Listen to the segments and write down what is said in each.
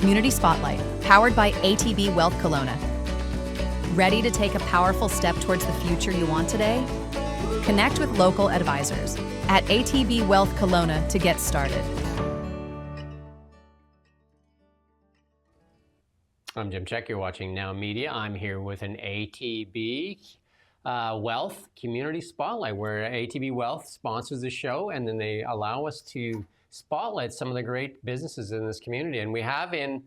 Community Spotlight, powered by ATB Wealth Kelowna. Ready to take a powerful step towards the future you want today? Connect with local advisors at ATB Wealth Kelowna to get started. I'm Jim Check. You're watching Now Media. I'm here with an ATB Wealth Community Spotlight, where ATB Wealth sponsors the show, and then they allow us to spotlight some of the great businesses in this community. And we have in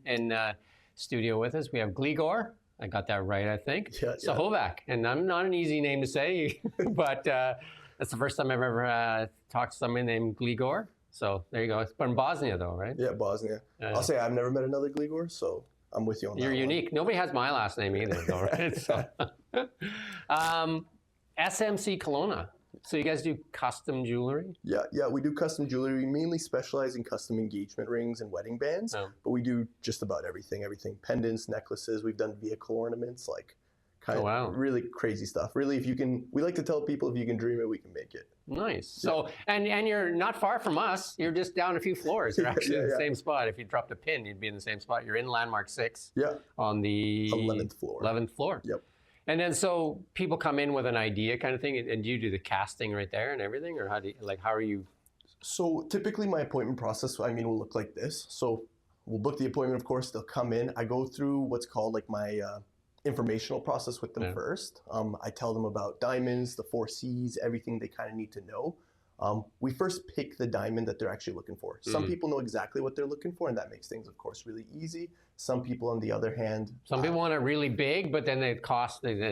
studio with us, we have Gligor. I got that right, I think. Yeah. Sehovac. And I'm not an easy name to say, but that's the first time I've ever talked to somebody named Gligor. So there you go. It's from Bosnia, though, right? Yeah, Bosnia. I'll say I've never met another Gligor, so I'm with you on that. You're unique. One. Nobody has my last name either, though, right? So, SMC Kelowna. So you guys do custom jewelry? Yeah, we do custom jewelry. We mainly specialize in custom engagement rings and wedding bands, but we do just about everything. Pendants, necklaces. We've done vehicle ornaments, like kind of really crazy stuff. Really, we like to tell people, if you can dream it, we can make it. Nice. So, and you're not far from us. You're just down a few floors. You're actually in the same spot. If you dropped a pin, you'd be in the same spot. You're in Landmark 6. Yeah. On the 11th floor. 11th floor. Yep. And then so people come in with an idea kind of thing, and do you do the casting right there and everything, or how are you? So typically my appointment process, will look like this. So we'll book the appointment, of course. They'll come in. I go through what's called like my informational process with them first. I tell them about diamonds, the 4 C's, everything they kind of need to know. We first pick the diamond that they're actually looking for. Some people know exactly what they're looking for, and that makes things, of course, really easy. Some people, on the other hand, some people want it really big, but then they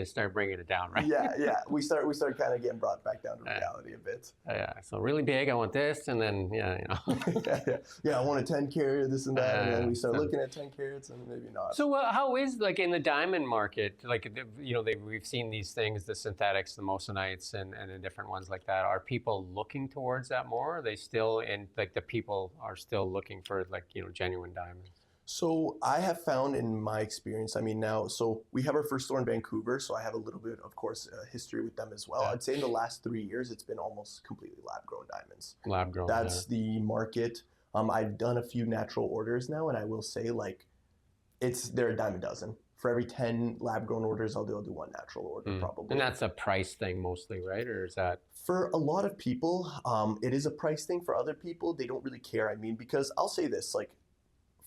start bringing it down, right? Yeah. We start kind of getting brought back down to reality a bit. Yeah. So really big, I want this, and then Yeah, I want a 10 carat, this and that, and then we start looking at 10 carats, and maybe not. So how is in the diamond market? We've seen these things, the synthetics, the mosonites, and the different ones like that. Are people looking towards that more? Are they still the people are still looking for genuine diamonds? So I have found in my experience, so we have our first store in Vancouver, so I have a little bit, of course, history with them as well. I'd say in the last 3 years, it's been almost completely lab-grown diamonds. Lab-grown. That's the market. I've done a few natural orders now, and I will say they're a dime a dozen. For every 10 lab-grown orders, I'll do 1 natural order probably. And that's a price thing mostly, right? Or is that? For a lot of people, it is a price thing. For other people, they don't really care. Because I'll say this,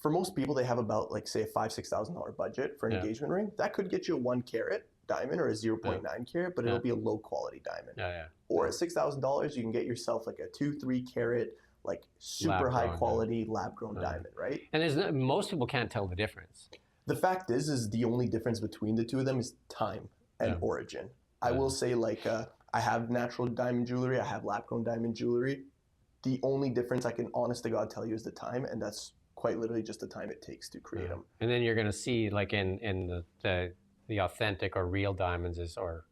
for most people, they have about say a $5,000-$6,000 budget for an engagement ring. That could get you a 1 carat diamond or a 0.9 carat, but it'll be a low quality diamond. Or at $6,000, you can get yourself a 2-3 carat, super high quality lab-grown diamond, right? And most people can't tell the difference. The fact is the only difference between the two of them is time and origin. I will say I have natural diamond jewelry, I have lab-grown diamond jewelry. The only difference I can honest to God tell you is the time, and that's quite literally just the time it takes to create them. And then you're going to see in the authentic or real diamonds or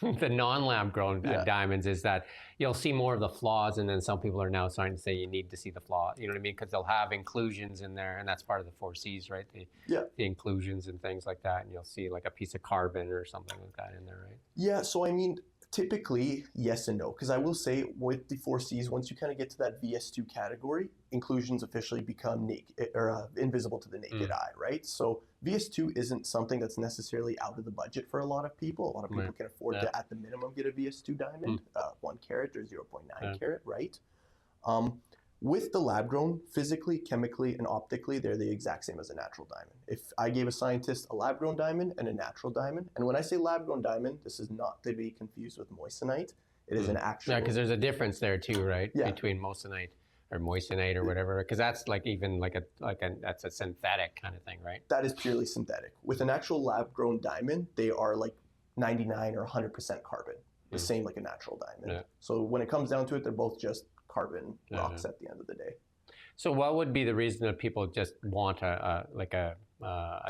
the non-lab grown diamonds is that you'll see more of the flaws, and then some people are now starting to say you need to see the flaw. You know what I mean? Because they'll have inclusions in there, and that's part of the 4 C's, right? The inclusions and things like that, and you'll see a piece of carbon or something like that in there, right? Yeah, so typically, yes and no, because I will say with the 4 C's, once you kind of get to that VS2 category, inclusions officially become naked or invisible to the naked eye, right? So VS2 isn't something that's necessarily out of the budget for a lot of people. A lot of people can afford to, at the minimum, get a VS2 diamond, 1 carat or 0.9 carat, right? With the lab grown, physically, chemically, and optically, they're the exact same as a natural diamond. If I gave a scientist a lab grown diamond and a natural diamond, and when I say lab grown diamond, this is not to be confused with moissanite. It is an actual. Yeah, because there's a difference there too, right? Yeah. Between moissanite or moissanite or whatever, because that's that's a synthetic kind of thing, right? That is purely synthetic. With an actual lab grown diamond, they are 99 or 100% carbon, the same like a natural diamond. Yeah. So when it comes down to it, they're both just carbon rocks at the end of the day. So what would be the reason that people just want a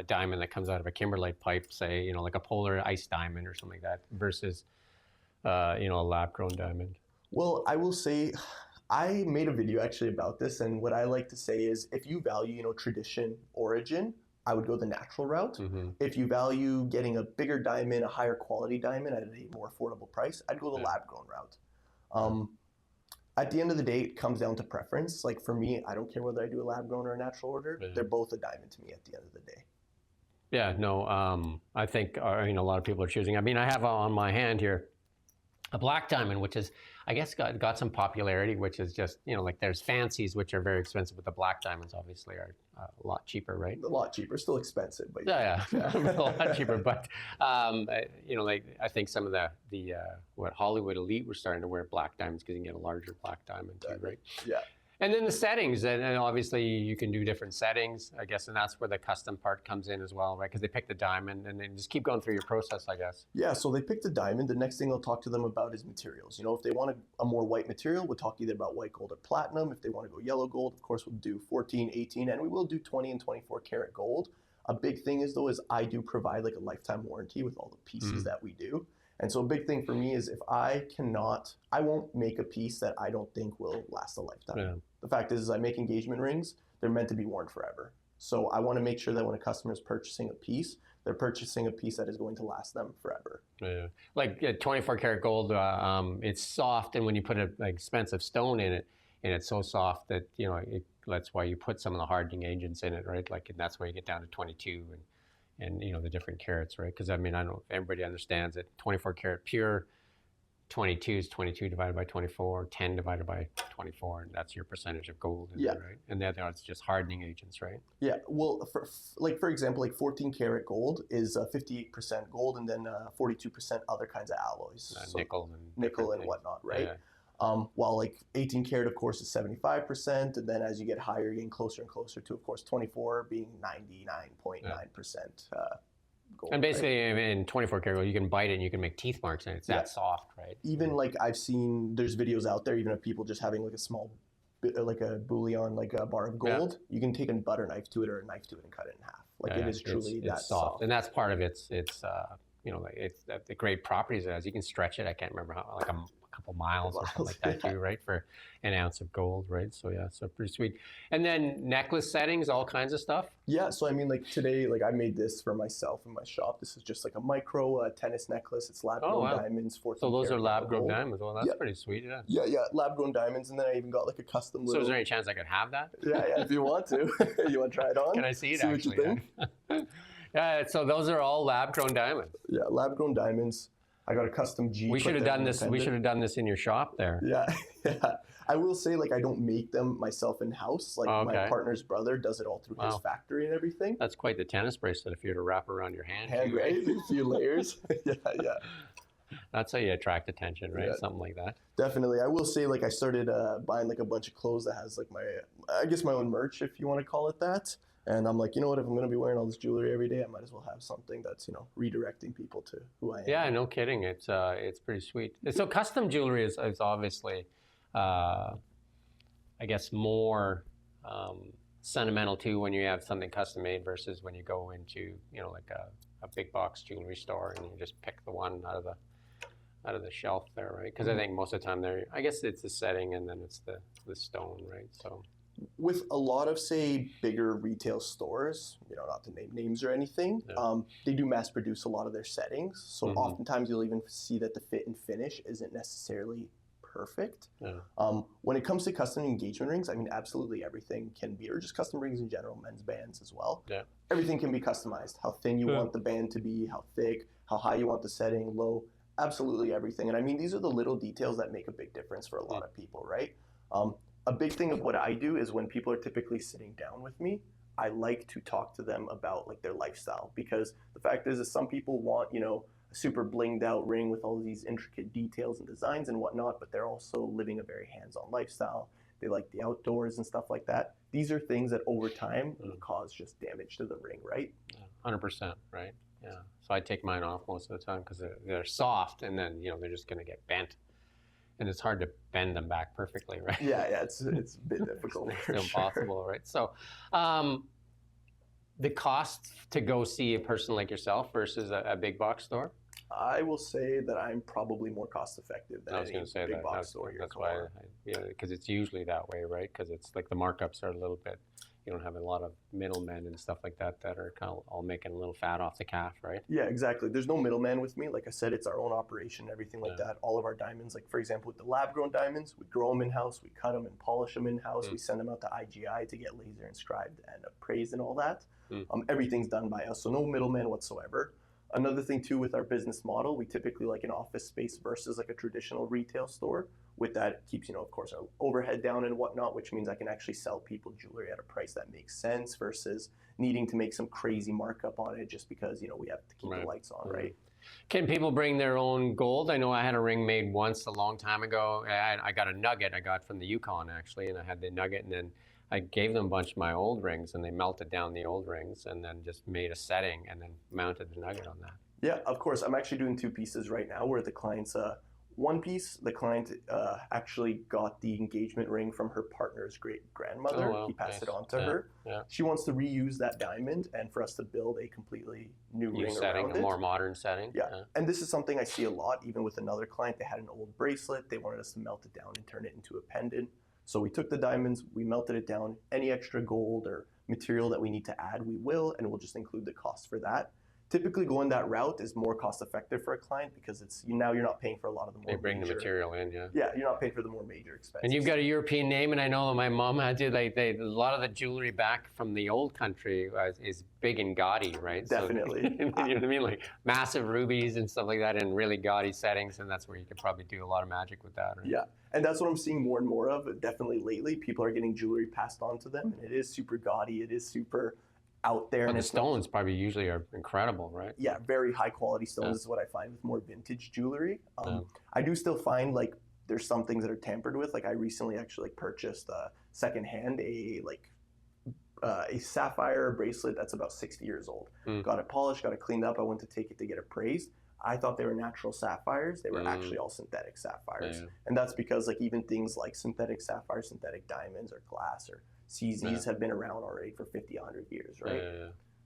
diamond that comes out of a kimberlite pipe, say, like a polar ice diamond or something like that, versus a lab-grown diamond? Well, I will say, I made a video actually about this, and what I like to say is, if you value, tradition, origin, I would go the natural route. If you value getting a bigger diamond, a higher quality diamond at a more affordable price, I'd go the lab-grown route. At the end of the day, it comes down to preference. Like for me, I don't care whether I do a lab grown or a natural order. Yeah. They're both a diamond to me at the end of the day. Yeah, no, I think a lot of people are choosing. I mean, I have on my hand here a black diamond, which is, I guess, got some popularity, which is just, like there's fancies, which are very expensive, but the black diamonds obviously are a lot cheaper, right? A lot cheaper, still expensive, but yeah. A lot cheaper. But, like I think some of the what Hollywood elite were starting to wear black diamonds because you can get a larger black diamond too, right? Yeah. And then the settings, and obviously you can do different settings, I guess, and that's where the custom part comes in as well, right? Because they pick the diamond and then just keep going through your process, I guess. Yeah, so they pick the diamond. The next thing I'll talk to them about is materials. If they want a more white material, we'll talk either about white gold or platinum. If they want to go yellow gold, of course, we'll do 14, 18, and we will do 20 and 24 karat gold. A big thing is I do provide like a lifetime warranty with all the pieces that we do. And so a big thing for me is if I won't make a piece that I don't think will last a lifetime. Yeah. The fact is I make engagement rings. They're meant to be worn forever. So I want to make sure that when a customer is purchasing a piece, they're purchasing a piece that is going to last them forever. Yeah. Like 24 karat gold, it's soft, and when you put an expensive stone in it, and it's so soft that, that's why you put some of the hardening agents in it, right? Like, and that's why you get down to 22 and the different carats, right? Because I don't know if everybody understands it. 24 karat pure, 22 is 22 divided by 24, 10 divided by 24, and that's your percentage of gold, right? And the other, it's just hardening agents, right? Yeah, well, for example, like 14 karat gold is 58% gold and then 42% other kinds of alloys. So nickel and whatnot, right? Yeah. While like 18 karat, of course, is 75%, and then as you get higher, you're getting closer and closer to, of course, 24 being 99.9% gold. And basically, in 24 karat gold, you can bite it and you can make teeth marks in it. It's that soft, right? Even like I've seen, there's videos out there, even of people just having like a small, like a bullion, like a bar of gold. You can take a butter knife to it or a knife to it and cut it in half. Like it is truly that soft. And that's part of it's the great properties it has. You can stretch it. I can't remember how, like a couple miles or something like that too, right? For an ounce of gold, right? So yeah, so pretty sweet. And then necklace settings, all kinds of stuff. Yeah, so I mean, like today, like I made this for myself in my shop. This is just like a micro tennis necklace. It's lab-grown diamonds. 14 so those are karat lab-grown gold. diamonds. Well, that's pretty sweet. Yeah. Yeah, lab-grown diamonds, and then I even got like a custom. So is there any chance I could have that? Yeah, if you want to. You want to try it on? Can I see it? See actually? what you think? Yeah. So those are all lab-grown diamonds. Yeah, lab-grown diamonds. I got a custom G. We should have done this. We should have done this in your shop there. Yeah. I will say, like, I don't make them myself in house. Like my partner's brother does it all through his factory and everything. That's quite the tennis bracelet if you were to wrap around your hand. Right? A few layers. Yeah. That's how you attract attention, right? Yeah. Something like that. Definitely. I will say, like, I started buying like a bunch of clothes that has like my own merch, if you want to call it that. And I'm like, you know what, if I'm going to be wearing all this jewelry every day, I might as well have something that's, redirecting people to who I am. Yeah, no kidding. It's pretty sweet. So custom jewelry is obviously, I guess, more sentimental too when you have something custom made versus when you go into, like a big box jewelry store and you just pick the one out of the shelf there, right? Because I think most of the time I guess it's the setting and then it's the stone, right? So. With a lot of, say, bigger retail stores, not to name names or anything, they do mass produce a lot of their settings. So oftentimes you'll even see that the fit and finish isn't necessarily perfect. Yeah. When it comes to custom engagement rings, I mean, absolutely everything can be, or just custom rings in general, men's bands as well. Yeah. Everything can be customized. How thin you want the band to be, how thick, how high you want the setting, low, absolutely everything. And I mean, these are the little details that make a big difference for a lot of people, right? A big thing of what I do is when people are typically sitting down with me, I like to talk to them about like their lifestyle, because the fact is some people want, a super blinged out ring with all these intricate details and designs and whatnot, but they're also living a very hands-on lifestyle. They like the outdoors and stuff like that. These are things that over time cause just damage to the ring, right? 100%, right? Yeah. So I take mine off most of the time because they're soft, and then they're just going to get bent. And it's hard to bend them back perfectly, right? Yeah, it's a bit difficult. It's impossible, right? So the cost to go see a person like yourself versus a big box store? I will say that I'm probably more cost effective than any big box store here. That's why, because it's usually that way, right? Because it's like the markups are a little bit, you don't have a lot of middlemen and stuff like that that are kind of all making a little fat off the calf, right? Yeah, exactly. There's no middleman with me. Like I said, it's our own operation, everything like that. All of our diamonds, like for example, with the lab-grown diamonds, we grow them in-house, we cut them and polish them in-house, we send them out to IGI to get laser inscribed and appraised and all that. Everything's done by us, so no middleman whatsoever. Another thing too with our business model, we typically like an office space versus like a traditional retail store. With that, it keeps, of course, our overhead down and whatnot, which means I can actually sell people jewelry at a price that makes sense versus needing to make some crazy markup on it just because, we have to keep the lights on, right? Can people bring their own gold? I know I had a ring made once a long time ago. I got a nugget I got from the Yukon, actually, and I had the nugget, and then I gave them a bunch of my old rings, and they melted down the old rings and then just made a setting and then mounted the nugget on that. Yeah, of course. I'm actually doing 2 pieces right now where the client's... one piece, the client actually got the engagement ring from her partner's great-grandmother. He passed it on to her. Yeah. She wants to reuse that diamond and for us to build a completely new ring setting, around a more modern setting. Yeah, and this is something I see a lot, even with another client. They had an old bracelet. They wanted us to melt it down and turn it into a pendant. So we took the diamonds, we melted it down. Any extra gold or material that we need to add, we will, and we'll just include the cost for that. Typically going that route is more cost effective for a client because it's now you're not paying for a lot of the more They bring the material in, Yeah, you're not paying for the more major expenses. And you've got a European name, and I know my mom had to, a lot of the jewelry back from the old country is big and gaudy, right? Definitely. So, you know what I mean? Like massive rubies and stuff like that in really gaudy settings, and that's where you could probably do a lot of magic with that, right? Yeah, and that's what I'm seeing more and more of, definitely lately. People are getting jewelry passed on to them, and it is super gaudy, it is super out there. But and the stones probably usually are incredible, right? Yeah, very high quality stones is what I find with more vintage jewelry. I do still find there's some things that are tampered with. Like I recently actually purchased secondhand a sapphire bracelet that's about 60 years old. Got it polished, got it cleaned up. I went to take it to get appraised. I thought they were natural sapphires. They were actually all synthetic sapphires. And that's because even things like synthetic sapphires, synthetic diamonds or glass or CZs have been around already for 50, 100 years, right?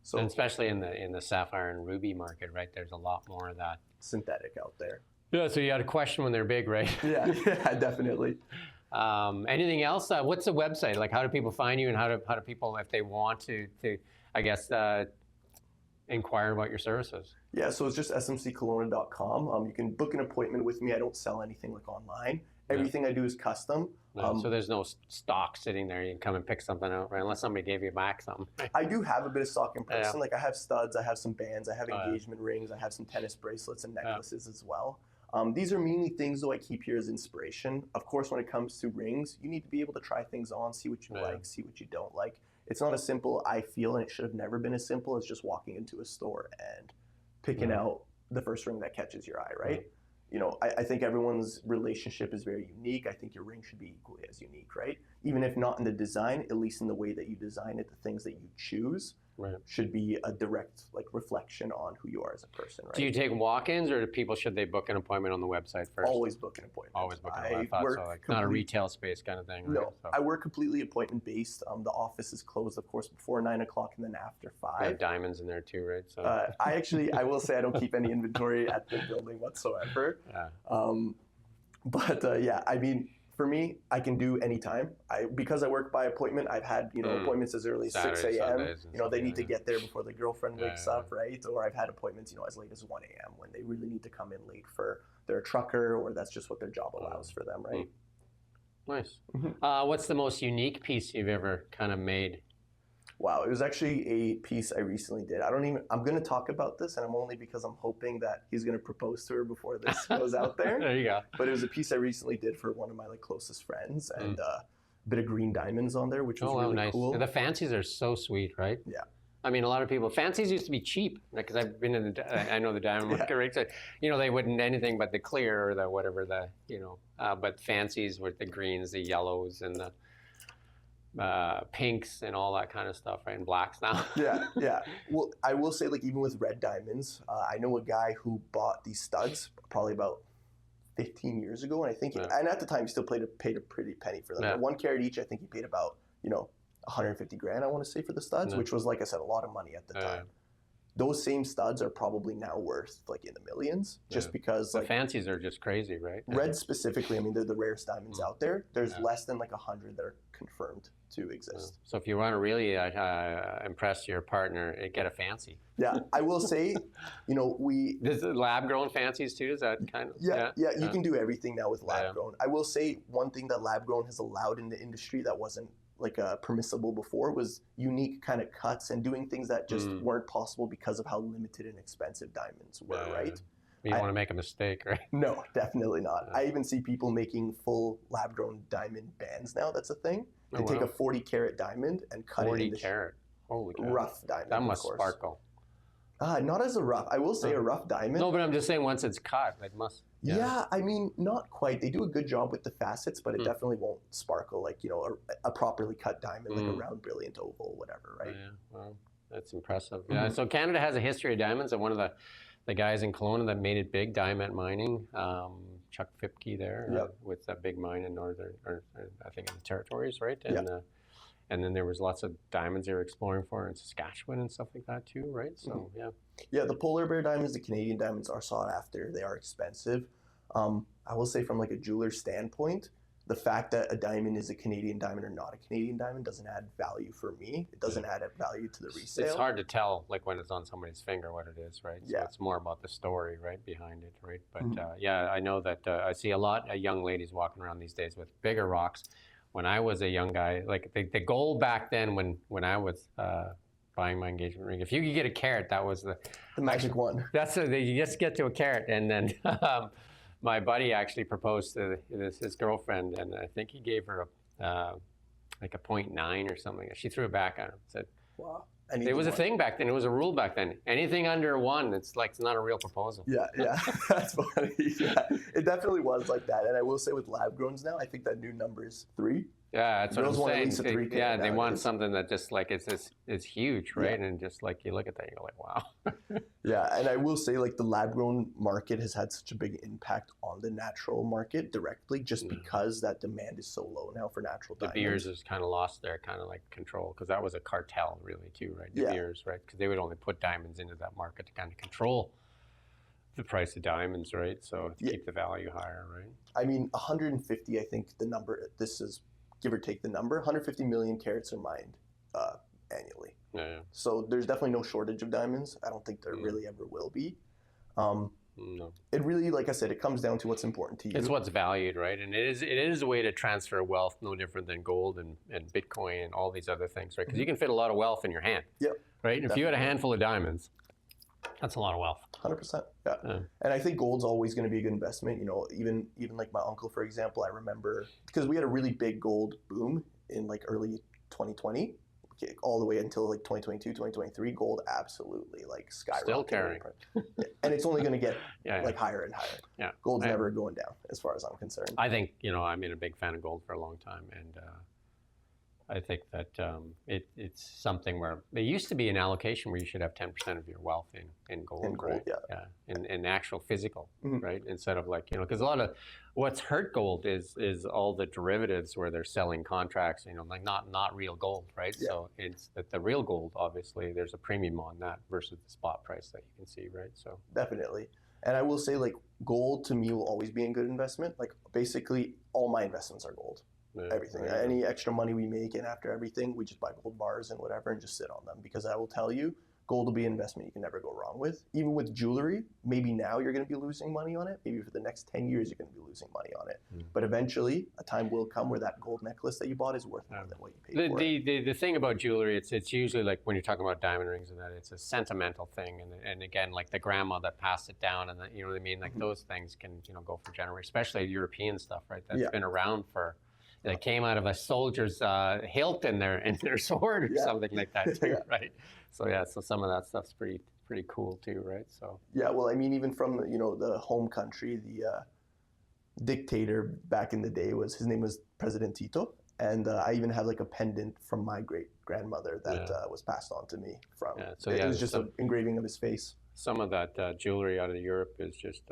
So, and especially in the sapphire and ruby market, right? There's a lot more of that synthetic out there. Yeah, so you got to question when they're big, right? Yeah, definitely. Anything else? What's the website? Like, how do people find you, and how do people, if they want to I guess, inquire about your services? Yeah, so it's just smckelowna.com. You can book an appointment with me. I don't sell anything online. Everything I do is custom. So there's no stock sitting there. You can come and pick something out, right? Unless somebody gave you back something. I do have a bit of stock in person. I have studs, I have some bands, I have engagement rings, I have some tennis bracelets and necklaces as well. These are mainly things, though, I keep here as inspiration. Of course, when it comes to rings, you need to be able to try things on, see what you like, see what you don't like. It's not as simple, I feel, and it should have never been as simple as just walking into a store and picking out the first ring that catches your eye, right? I think everyone's relationship is very unique. I think your ring should be equally as unique, right? Even if not in the design, at least in the way that you design it, the things that you choose should be a direct reflection on who you are as a person, right? Do you take walk-ins, or should they book an appointment on the website first? Always book an appointment. Always book an appointment. I thought so. Not a retail space kind of thing, right? No, I work completely appointment-based. The office is closed, of course, before 9 o'clock and then after 5. They have diamonds in there too, right? So I will say I don't keep any inventory at the building whatsoever. I mean, for me, I can do any time. Because I work by appointment, I've had appointments as early as Saturday, 6 a.m. Sundays, They need to get there before the girlfriend wakes up, right? Or I've had appointments as late as 1 a.m. when they really need to come in late for their trucker, or that's just what their job allows for them, right? Nice. What's the most unique piece you've ever kind of made? Wow, it was actually a piece I recently did. I'm going to talk about this, and I'm only because I'm hoping that he's going to propose to her before this goes out there. There you go. But it was a piece I recently did for one of my closest friends, and a bit of green diamonds on there, which was really nice. cool. The fancies are so sweet, right? Yeah. I mean, a lot of people, fancies used to be cheap, because I've been in I know the diamond market, right? So, they wouldn't anything but the clear or the whatever, but fancies with the greens, the yellows, and the pinks and all that kind of stuff, right? And blacks now. Yeah. Well, I will say, even with red diamonds, I know a guy who bought these studs probably about 15 years ago, and I think, and at the time, he still paid a pretty penny for them. Yeah. 1 carat each, I think he paid about, 150 grand, I want to say, for the studs, which was, like I said, a lot of money at the time. those same studs are probably now worth like in the millions, just because The like fancies are just crazy, right? red specifically, I mean, they're the rarest diamonds out there. There's less than like 100 that are confirmed to exist. So if you want to really impress your partner, get a fancy. Yeah, I will say, you know, Does the lab grown fancies too? Is that kind of? Yeah, you can do everything now with lab grown. I will say one thing that lab grown has allowed in the industry that wasn't like permissible before was unique kind of cuts and doing things that just weren't possible because of how limited and expensive diamonds were, right? You don't want to make a mistake, right? No, definitely not. I even see people making full lab grown diamond bands now. That's a thing. They take a 40 carat diamond and cut it into 40 carat. Holy cow. rough diamond. That must sparkle. Not as a rough. I will say a rough diamond. No, but I'm just saying once it's cut, it must. Yeah, I mean, not quite. They do a good job with the facets, but it definitely won't sparkle like, you know, a properly cut diamond, like a round, brilliant oval, whatever, right? Yeah, well, that's impressive. Yeah, so Canada has a history of diamonds, and one of the guys in Kelowna that made it big, diamond mining, Chuck Fipke there, with that big mine in northern, or I think in the territories, right? And then there was lots of diamonds they were exploring for in Saskatchewan and stuff like that too, right? So Yeah, the polar bear diamonds, the Canadian diamonds are sought after. They are expensive. I will say from like a jeweler standpoint, the fact that a diamond is a Canadian diamond or not a Canadian diamond doesn't add value for me. It doesn't add value to the resale. It's hard to tell, like when it's on somebody's finger, what it is, right? So Yeah. it's more about the story, right, behind it, right? But I know that I see a lot of young ladies walking around these days with bigger rocks. When I was a young guy, like the goal back then when I was buying my engagement ring, if you could get a carat, that was the magic one. That's you just get to a carat, and then my buddy actually proposed to his girlfriend, and I think he gave her like a 0.9 or something. She threw it back at him. Said, "Wow." It was a thing back then. It was a rule back then. Anything under 1, it's not a real proposal. Yeah, that's funny. Yeah, it definitely was like that. And I will say with lab growns now, I think that new number is 3. Yeah, that's what I'm saying. They want nowadays. something that just like it's huge, right? Yeah. And just like you look at that, you're like, wow. Yeah, and I will say like the lab grown market has had such a big impact on the natural market directly, just because that demand is so low now for natural diamonds. De Beers has kind of lost their kind of like control, because that was a cartel really too, right? De Beers, right? Because they would only put diamonds into that market to kind of control the price of diamonds, right? So to keep the value higher, right? I mean, 150, I think the number, this is give or take the number, 150 million carats are mined annually. Yeah. So there's definitely no shortage of diamonds. I don't think there really ever will be. No. It really, like I said, it comes down to what's important to you. It's what's valued, right? And it is a way to transfer wealth, no different than gold and Bitcoin and all these other things, right? Because you can fit a lot of wealth in your hand. Yep. Right? And if you had a handful of diamonds, that's a lot of wealth. 100%. Yeah. And I think gold's always going to be a good investment. You know, even like my uncle, for example, I remember because we had a really big gold boom in like early 2020, all the way until like 2022, 2023. Gold absolutely like skyrocketed. Still carrying. And it's only going to get like higher and higher. Yeah. Gold's never going down as far as I'm concerned. I think, I've been a big fan of gold for a long time. And I think that it's something where there used to be an allocation where you should have 10% of your wealth in gold. In gold, right? In actual physical, right? Instead of like, because a lot of what's hurt gold is all the derivatives where they're selling contracts, like not real gold, right? Yeah. So it's that the real gold, obviously, there's a premium on that versus the spot price that you can see, right? So definitely. And I will say like gold to me will always be a good investment. Like basically all my investments are gold. Everything. Right. Any extra money we make, and after everything, we just buy gold bars and whatever and just sit on them. Because I will tell you, gold will be an investment you can never go wrong with. Even with jewelry, maybe now you're going to be losing money on it. Maybe for the next 10 years, you're going to be losing money on it. But eventually, a time will come where that gold necklace that you bought is worth more than what you paid for it. The thing about jewelry, it's usually like when you're talking about diamond rings and that, it's a sentimental thing. And again, like the grandma that passed it down, and you know what I mean? Like those things can go for generations, especially European stuff, right? That's been around for... That came out of a soldier's hilt in their sword or something like that too, right? So so some of that stuff's pretty cool too, right? So well, I mean, even from the home country, the dictator back in the day his name was President Tito, and I even have like a pendant from my great grandmother that was passed on to me from. So it was just an engraving of his face. Some of that jewelry out of Europe is just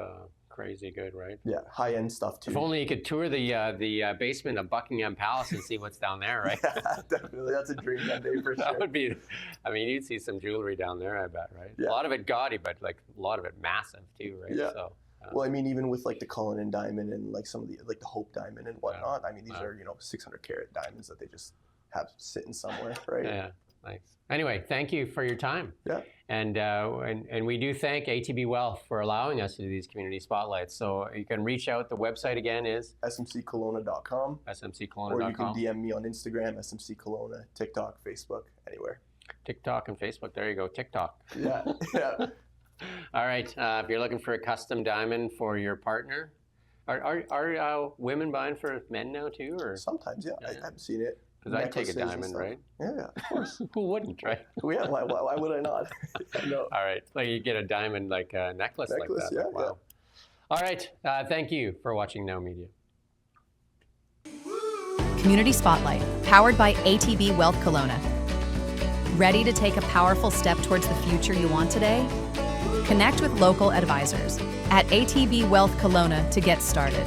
crazy good, right? Yeah, high-end stuff too. If only you could tour the basement of Buckingham Palace and see what's down there, right? Yeah, definitely. That's a dream one day for sure. That would be, I mean, you'd see some jewelry down there, I bet, right? Yeah. A lot of it gaudy, but like a lot of it massive too, right? Yeah. So, Well, I mean, even with like the Cullinan diamond and like some of the like the Hope diamond and whatnot. I mean, these are 600 carat diamonds that they just have sitting somewhere, right? Yeah, nice. Anyway, thank you for your time. Yeah. And we do thank ATB Wealth for allowing us to do these community spotlights. So you can reach out. The website again is smckelowna.com. smckelowna.com. Or you can DM me on Instagram, SMC Kelowna, TikTok, Facebook, anywhere. TikTok and Facebook. There you go. TikTok. Yeah. Yeah. All right. If you're looking for a custom diamond for your partner, are women buying for men now too, or? Sometimes, yeah. I haven't seen it. Because I'd take a Necklaces and diamond, stuff. right? Yeah, of course. Who wouldn't, right? Yeah, why would I not? No. All right. Like you get a diamond like a necklace like that. Yeah, Wow. yeah. All right. Thank you for watching Now Media. Community Spotlight, powered by ATB Wealth Kelowna. Ready to take a powerful step towards the future you want today? Connect with local advisors at ATB Wealth Kelowna to get started.